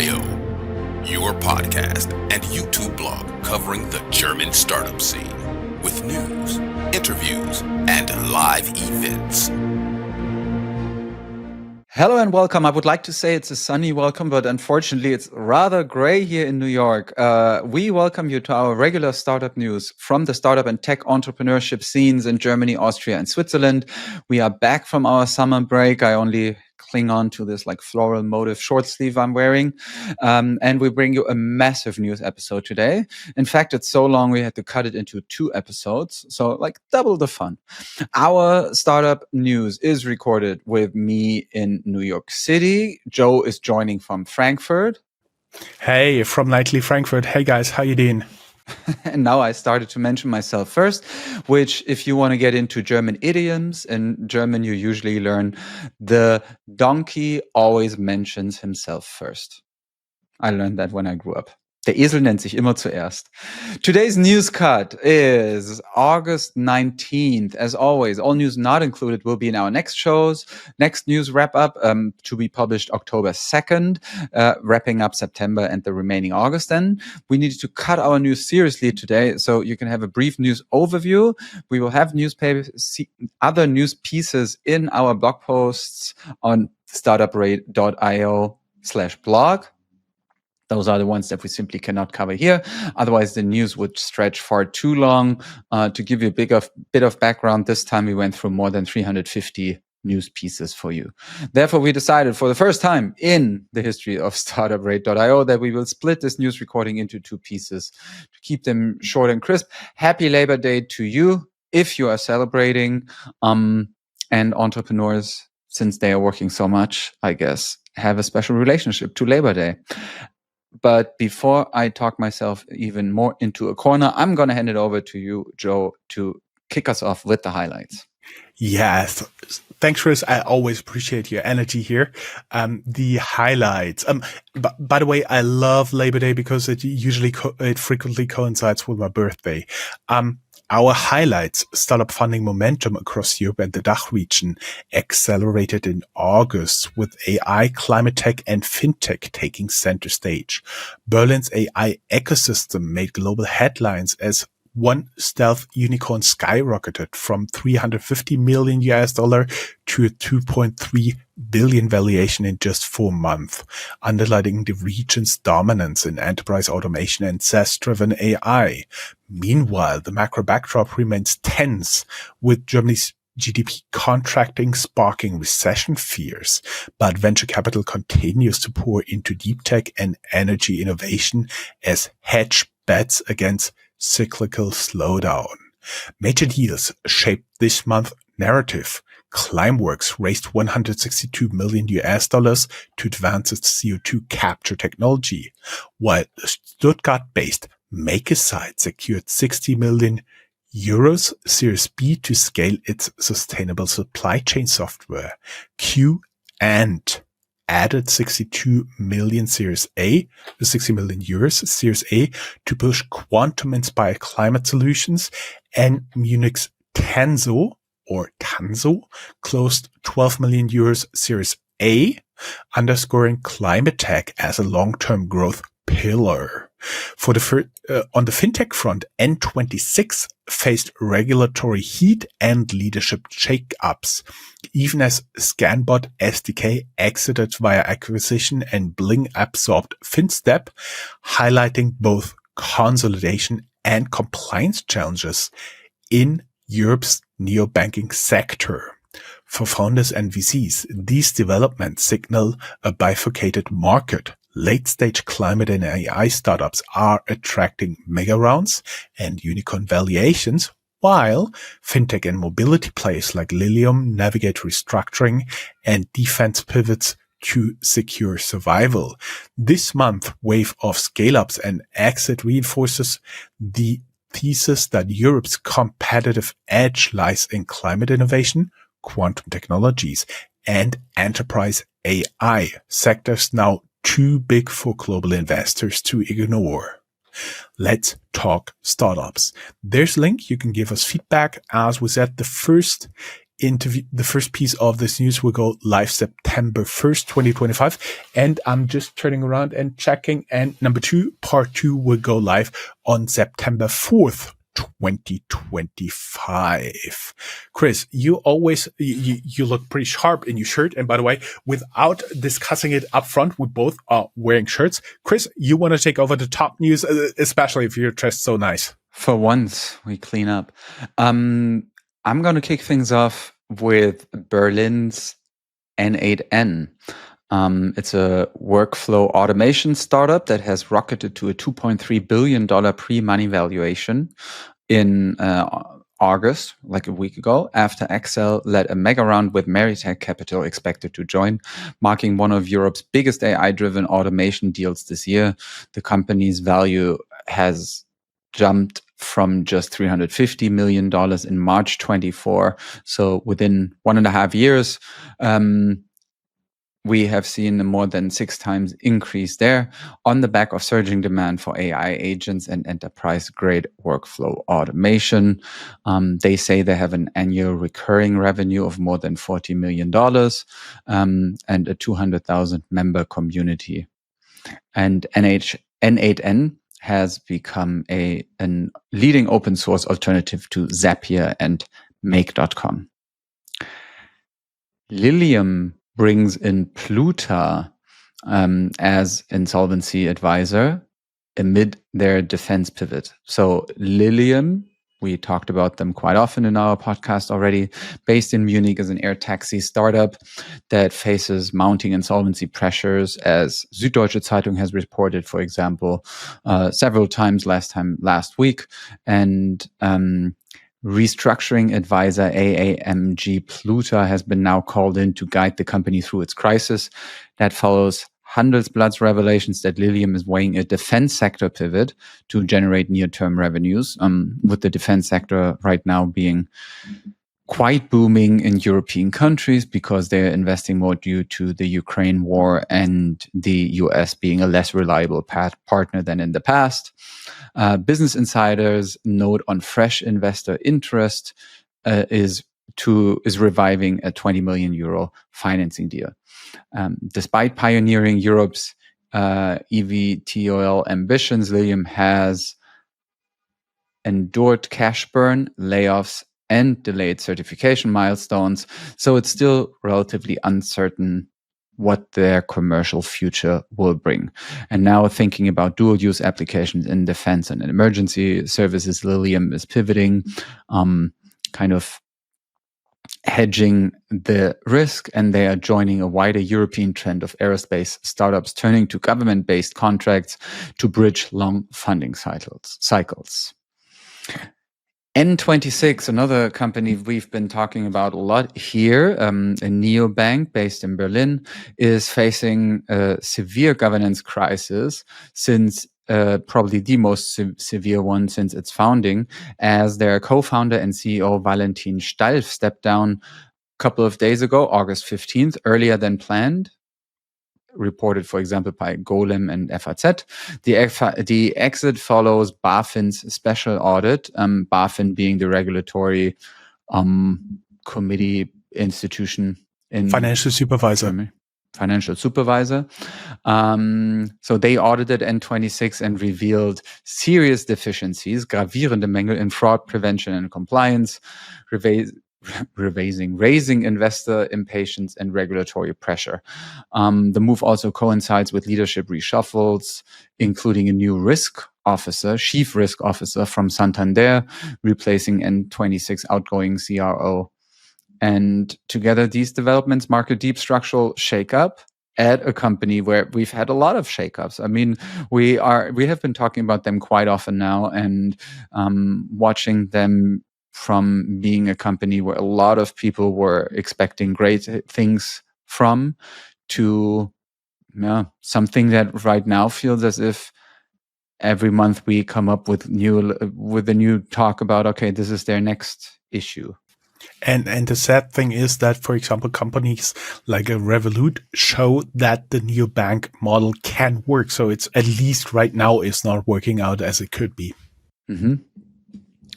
Startuprad.io, your podcast and YouTube blog covering the German startup scene with news, interviews, and live events. Hello and welcome. I would like to say it's a sunny welcome, but unfortunately it's rather gray here in New York. We welcome you to our regular startup news from the startup and tech entrepreneurship scenes in Germany, Austria, and Switzerland. We are back from our summer break. I only cling on to this like floral motif short sleeve I'm wearing. And we bring you a massive news episode today. In fact, it's so long we had to cut it into 2 episodes. So like double the fun. Our startup news is recorded with me in New York City. Joe is joining from Frankfurt. Hey, from Nightly Frankfurt. Hey guys, how you doing? And now I started to mention myself first, which if you want to get into German idioms, in German you usually learn the donkey always mentions himself first. I learned that when I grew up. Der Esel nennt sich immer zuerst. Today's news cut is August 19th. As always, all news not included will be in our next shows. Next news wrap up to be published October 2nd, wrapping up September and the remaining August. Then we needed to cut our news seriously today, so you can have a brief news overview. We will have other news pieces in our blog posts on Startuprad.io/blog. Those are the ones that we simply cannot cover here. Otherwise, the news would stretch far too long. To give you a bit of background, this time we went through more than 350 news pieces for you. Therefore, we decided for the first time in the history of Startuprad.io that we will split this news recording into 2 pieces to keep them short and crisp. Happy Labor Day to you if you are celebrating. And entrepreneurs, since they are working so much, I guess, have a special relationship to Labor Day. But before I talk myself even more into a corner, I'm going to hand it over to you, Joe, to kick us off with the highlights. Yes. Thanks, Chris. I always appreciate your energy here. The highlights. By the way, I love Labor Day because it frequently coincides with my birthday. Our highlights: startup funding momentum across Europe and the DACH region accelerated in August with AI, climate tech, and fintech taking center stage. Berlin's AI ecosystem made global headlines as one stealth unicorn skyrocketed from $350 million to a $2.3 billion valuation in just 4 months, underlining the region's dominance in enterprise automation and SaaS-driven AI. Meanwhile, the macro backdrop remains tense, with Germany's GDP contracting sparking recession fears, but venture capital continues to pour into deep tech and energy innovation as hedge bets against cyclical slowdown. Major deals shaped this month's narrative. Climeworks raised $162 million to advance its CO2 capture technology, while Stuttgart-based MakerSite secured 60 million euros Series B to scale its sustainable supply chain software. Q and added 62 million Series A, 60 million euros Series A to push quantum-inspired climate solutions, and Munich's Tanso closed 12 million euros Series A, underscoring climate tech as a long-term growth pillar. On the fintech front, N26 faced regulatory heat and leadership shake-ups, even as Scanbot SDK exited via acquisition and Bling absorbed FinStep, highlighting both consolidation and compliance challenges in Europe's neobanking sector. For founders and VCs, these developments signal a bifurcated market. Late-stage climate and AI startups are attracting mega rounds and unicorn valuations, while fintech and mobility players like Lilium navigate restructuring and defense pivots to secure survival. This month, wave of scale-ups and exit reinforces the thesis that Europe's competitive edge lies in climate innovation, quantum technologies, and enterprise AI, sectors now too big for global investors to ignore. Let's talk startups. There's a link. You can give us feedback. As we said, the first interview, the first piece of this news will go live September 1st, 2025. And I'm just turning around and checking. And part 2 will go live on September 4th, 2025. Chris, you always, you look pretty sharp in your shirt. And by the way, without discussing it up front, we both are wearing shirts. Chris, you want to take over the top news, especially if you're dressed so nice. For once, we clean up. I'm going to kick things off with Berlin's N8N. It's a workflow automation startup that has rocketed to a $2.3 billion pre-money valuation in August, like a week ago, after Excel led a mega round with Meritech Capital expected to join, marking one of Europe's biggest AI-driven automation deals this year. The company's value has jumped from just $350 million in March 24. So within 1.5 years, we have seen a more than 6 times increase there on the back of surging demand for AI agents and enterprise-grade workflow automation. They say they have an annual recurring revenue of more than $40 million and a 200,000 member community. And N8N has become a leading open source alternative to Zapier and Make.com. Lilium brings in Pluta as insolvency advisor amid their defense pivot. So Lilium, we talked about them quite often in our podcast already, based in Munich, is an air taxi startup that faces mounting insolvency pressures, as Süddeutsche Zeitung has reported, for example, several times last week. And restructuring advisor AAMG Pluta has been now called in to guide the company through its crisis. That follows Handelsblatt's revelations that Lilium is weighing a defense sector pivot to generate near-term revenues, with the defense sector right now being quite booming in European countries because they're investing more due to the Ukraine war and the US being a less reliable partner than in the past. Business Insider's note on fresh investor interest is reviving a 20 million euro financing deal. Despite pioneering Europe's EVTOL ambitions, Lilium has endured cash burn, layoffs, and delayed certification milestones. So it's still relatively uncertain what their commercial future will bring. And now thinking about dual use applications in defense and in emergency services, Lilium is pivoting, kind of hedging the risk, and they are joining a wider European trend of aerospace startups turning to government-based contracts to bridge long funding cycles. N26, another company we've been talking about a lot here, a neobank based in Berlin, is facing a severe governance crisis since probably the most severe one since its founding, as their co-founder and CEO Valentin Stalf stepped down a couple of days ago, August 15th, earlier than planned. Reported, for example, by Golem and FAZ. The exit follows BaFin's special audit, BaFin being the regulatory committee institution in Financial supervisor. Germany. Financial supervisor. So they audited N26 and revealed serious deficiencies, gravierende Mängel in fraud prevention and compliance, raising investor impatience and regulatory pressure. The move also coincides with leadership reshuffles, including a new chief risk officer from Santander, replacing N26 outgoing CRO. And together, these developments mark a deep structural shakeup at a company where we've had a lot of shakeups. I mean, we have been talking about them quite often now, and watching them from being a company where a lot of people were expecting great things from to something that right now feels as if every month we come up with a new talk about, okay, this is their next issue. And the sad thing is that, for example, companies like a Revolut show that the neobank model can work. So it's at least right now is not working out as it could be. Mm-hmm.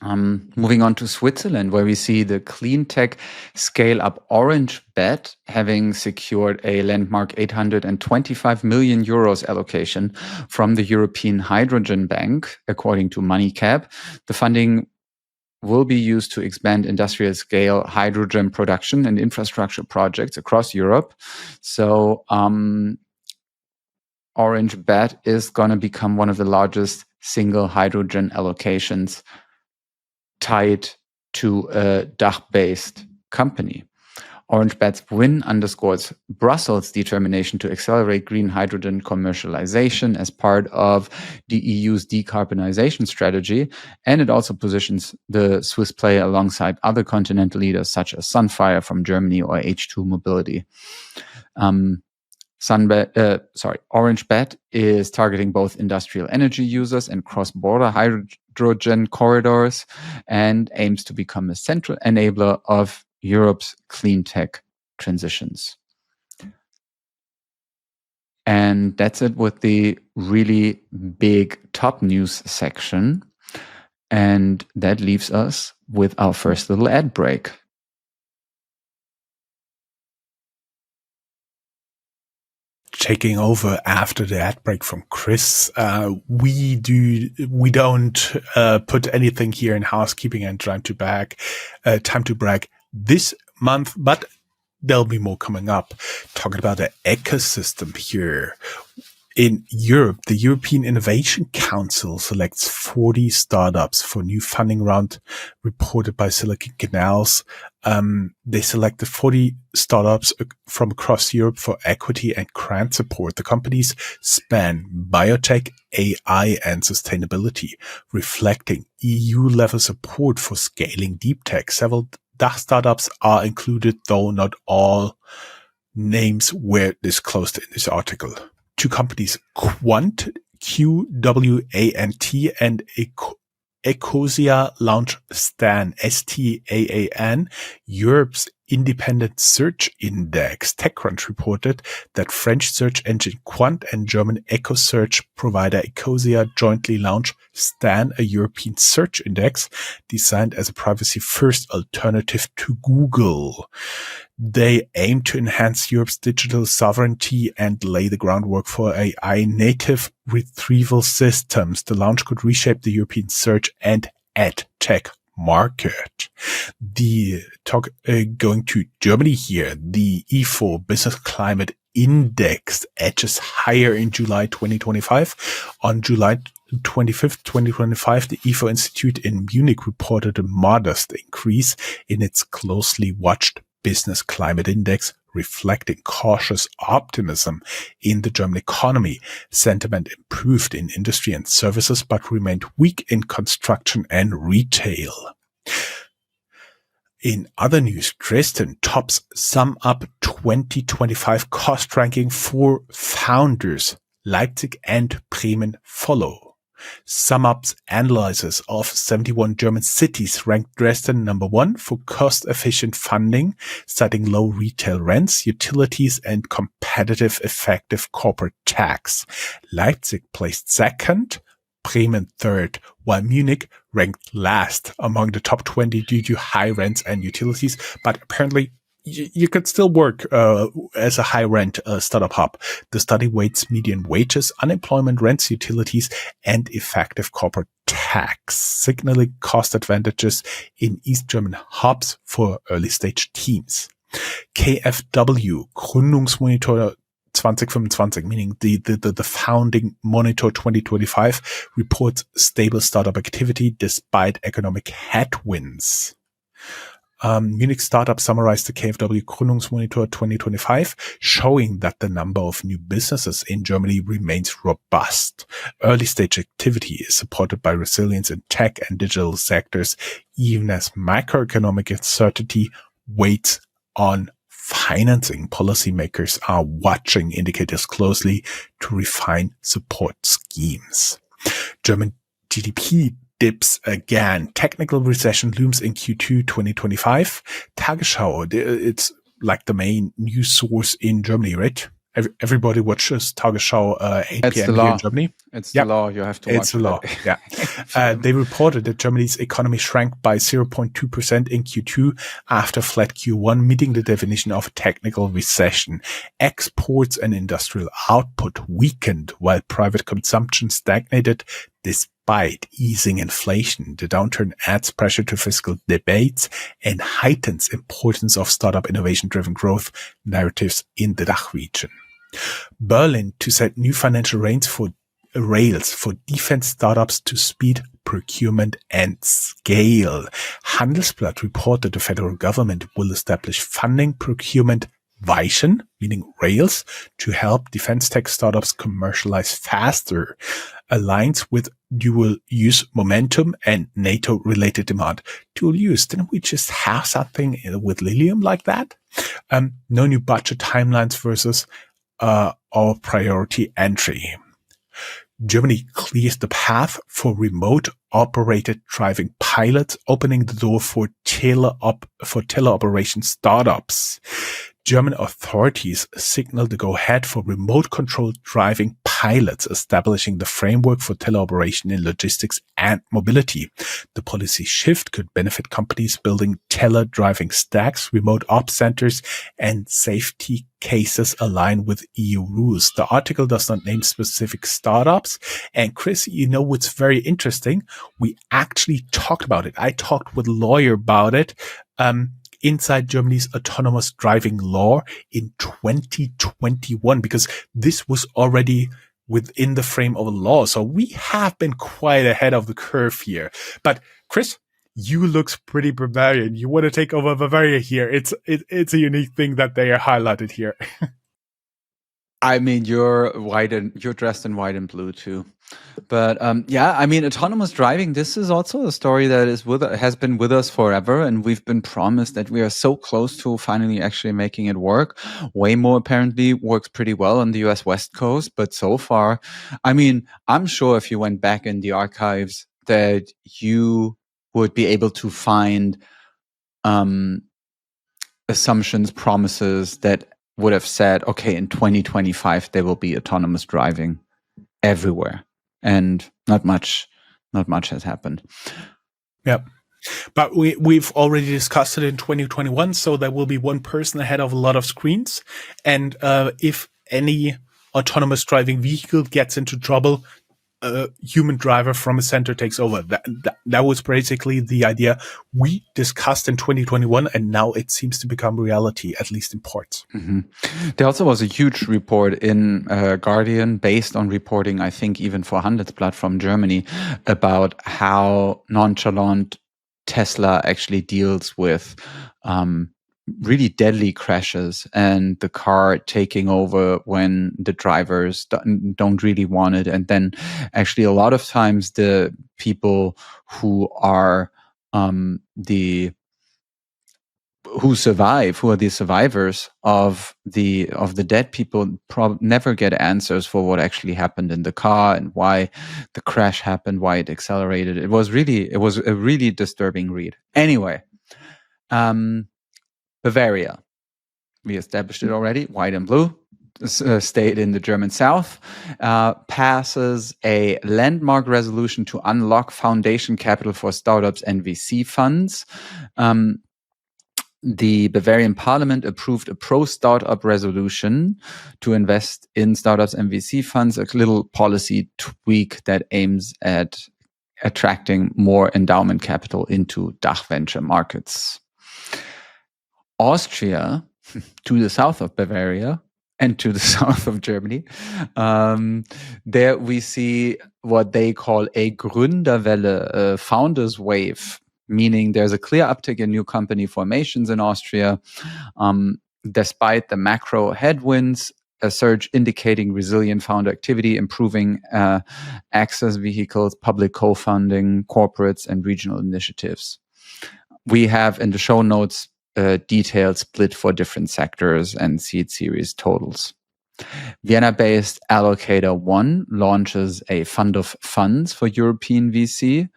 Moving on to Switzerland, where we see the clean tech scale-up OrangeBet having secured a landmark 825 million euros allocation from the European Hydrogen Bank, according to MoneyCap. The funding will be used to expand industrial-scale hydrogen production and infrastructure projects across Europe. So OrangeBet is going to become one of the largest single hydrogen allocations tied to a DACH-based company. OrangeBet's win underscores Brussels' determination to accelerate green hydrogen commercialization as part of the EU's decarbonization strategy, and it also positions the Swiss player alongside other continental leaders such as Sunfire from Germany or H2 Mobility. OrangeBet is targeting both industrial energy users and cross-border hydrogen corridors and aims to become a central enabler of Europe's clean tech transitions. And that's it with the really big top news section. And that leaves us with our first little ad break. Taking over after the ad break from Chris, we don't put anything here in housekeeping and time to brag this month, but there'll be more coming up. Talking about the ecosystem here. In Europe, the European Innovation Council selects 40 startups for new funding round reported by Silicon Canals. They selected 40 startups from across Europe for equity and grant support. The companies span biotech, AI, and sustainability, reflecting EU-level support for scaling deep tech. Several DACH startups are included, though not all names were disclosed in this article. Two companies, Quant, QWANT, and Ecosia launch Stan, STAAN, Europe's independent search index. TechCrunch reported that French search engine Quant and German eco search provider Ecosia jointly launched Stan, a European search index designed as a privacy-first alternative to Google. They aim to enhance Europe's digital sovereignty and lay the groundwork for AI-native retrieval systems. The launch could reshape the European search and ad tech market. The talk going to Germany here. The IFO Business Climate Index edges higher in July 2025. On July 25th, 2025, the IFO Institute in Munich reported a modest increase in its closely watched Business Climate Index, reflecting cautious optimism in the German economy. Sentiment improved in industry and services, but remained weak in construction and retail. In other news, Dresden tops Sum Up 2025 cost ranking for founders. Leipzig and Bremen follow. Sum Up's analysis of 71 German cities ranked Dresden number 1 for cost-efficient funding, citing low retail rents, utilities, and competitive effective corporate tax. Leipzig placed second, Bremen third, while Munich ranked last among the top 20 due to high rents and utilities, but apparently you could still work as a high-rent startup hub. The study weights median wages, unemployment, rents, utilities, and effective corporate tax, signaling cost advantages in East German hubs for early-stage teams. KfW, Gründungsmonitor 2025, meaning the founding monitor 2025, reports stable startup activity despite economic headwinds. Munich Startup summarized the KfW Gründungsmonitor 2025, showing that the number of new businesses in Germany remains robust. Early stage activity is supported by resilience in tech and digital sectors, even as macroeconomic uncertainty weighs on financing. Policymakers are watching indicators closely to refine support schemes. German GDP dips again. Technical recession looms in Q2 2025. Tagesschau, it's like the main news source in Germany, right? everybody watches Tagesschau 8 It's the p.m. here in law. Germany. It's Yeah. the law. You have to It's watch a law. that. Yeah. They reported that Germany's economy shrank by 0.2% in Q2 after flat Q1, meeting the definition of a technical recession. Exports and industrial output weakened while private consumption stagnated despite easing inflation. The downturn adds pressure to fiscal debates and heightens importance of startup innovation-driven growth narratives in the DACH region. Berlin to set new financial rails for defense startups to speed procurement and scale. Handelsblatt reported the federal government will establish funding procurement Weichen, meaning rails, to help defense tech startups commercialize faster. Aligns with dual use momentum and NATO related demand. Dual use, didn't we just have something with Lilium like that? No new budget timelines versus our priority entry. Germany clears the path for remote operated driving pilots, opening the door for teleoperation startups. German authorities signaled the go-ahead for remote-controlled driving pilots, establishing the framework for teleoperation in logistics and mobility. The policy shift could benefit companies building tele-driving stacks, remote ops centers, and safety cases align with EU rules. The article does not name specific startups. And Chris, you know what's very interesting? We actually talked about it. I talked with a lawyer about it. Inside Germany's autonomous driving law in 2021, because this was already within the frame of a law. So we have been quite ahead of the curve here. But Chris, you looks pretty Bavarian. You want to take over Bavaria here. It's a unique thing that they are highlighted here. I mean, you're dressed in white and blue too. But yeah, I mean, autonomous driving, this is also a story that has been with us forever. And we've been promised that we are so close to finally actually making it work. Waymo apparently works pretty well on the US West Coast. But so far, I mean, I'm sure if you went back in the archives that you would be able to find assumptions, promises that would have said, okay, in 2025, there will be autonomous driving everywhere. And not much has happened. Yep. But we've already discussed it in 2021. So there will be one person ahead of a lot of screens. And if any autonomous driving vehicle gets into trouble, a human driver from a center takes over. That was basically the idea we discussed in 2021, and now it seems to become reality, at least in parts. Mm-hmm. There also was a huge report in Guardian based on reporting, I think, even for Handelsblatt from Germany, about how nonchalant Tesla actually deals with really deadly crashes and the car taking over when the drivers don't really want it. And then actually a lot of times the people who are who are the survivors of the dead people never get answers for what actually happened in the car and why the crash happened, why it accelerated. It was a really disturbing read. Anyway, Bavaria, we established it already, white and blue, state in the German South, passes a landmark resolution to unlock foundation capital for startups and VC funds. The Bavarian parliament approved a pro-startup resolution to invest in startups and VC funds, a little policy tweak that aims at attracting more endowment capital into DACH venture markets. Austria, to the south of Bavaria and to the south of Germany, there we see what they call a Gründerwelle, a founders wave, meaning there's a clear uptick in new company formations in Austria. Despite the macro headwinds, a surge indicating resilient founder activity, improving access vehicles, public co-funding, corporates, and regional initiatives. We have in the show notes detailed split for different sectors and seed series totals. Vienna-based Allocator One launches a fund of funds for European VC.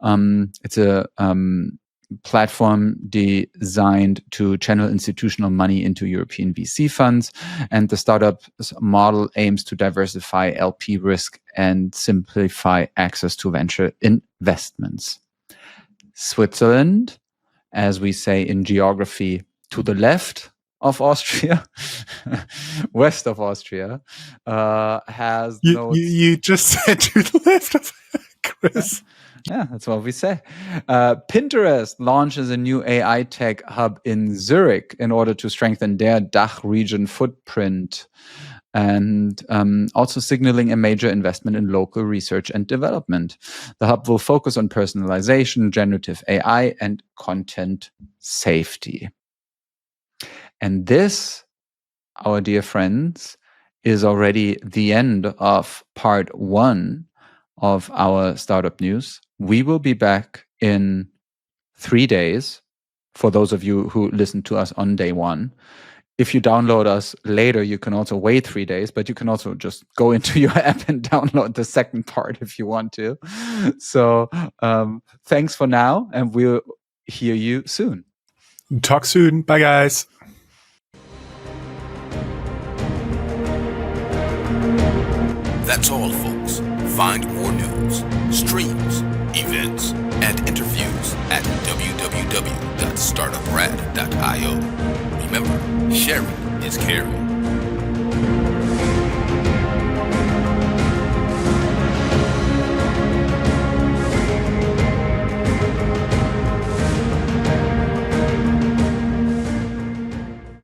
It's a platform designed to channel institutional money into European VC funds. And the startup model aims to diversify LP risk and simplify access to venture investments. Switzerland, as we say in geography, to the left of Austria, west of Austria, has you just said to the left of Chris. Yeah, that's what we say. Pinterest launches a new AI tech hub in Zurich in order to strengthen their DACH region footprint, and also signaling a major investment in local research and development. The hub will focus on personalization, generative AI, and content safety. And this, our dear friends, is already the end of part 1 of our startup news. We will be back in 3 days for those of you who listen to us on day 1. If you download us later, you can also wait 3 days, but you can also just go into your app and download the second part if you want to. So thanks for now, and we'll hear you soon. Talk soon. Bye, guys. That's all, folks. Find more news, streams, events, and interviews at www.startuprad.io. Remember, sharing is caring.